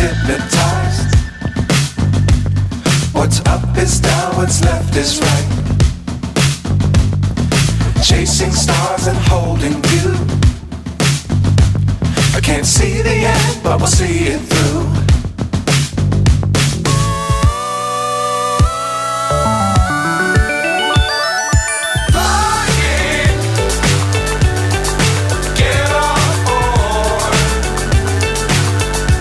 hypnotized. What's up is down, what's left is right. Chasing stars and holding you. I can't see the end, but we'll see it through.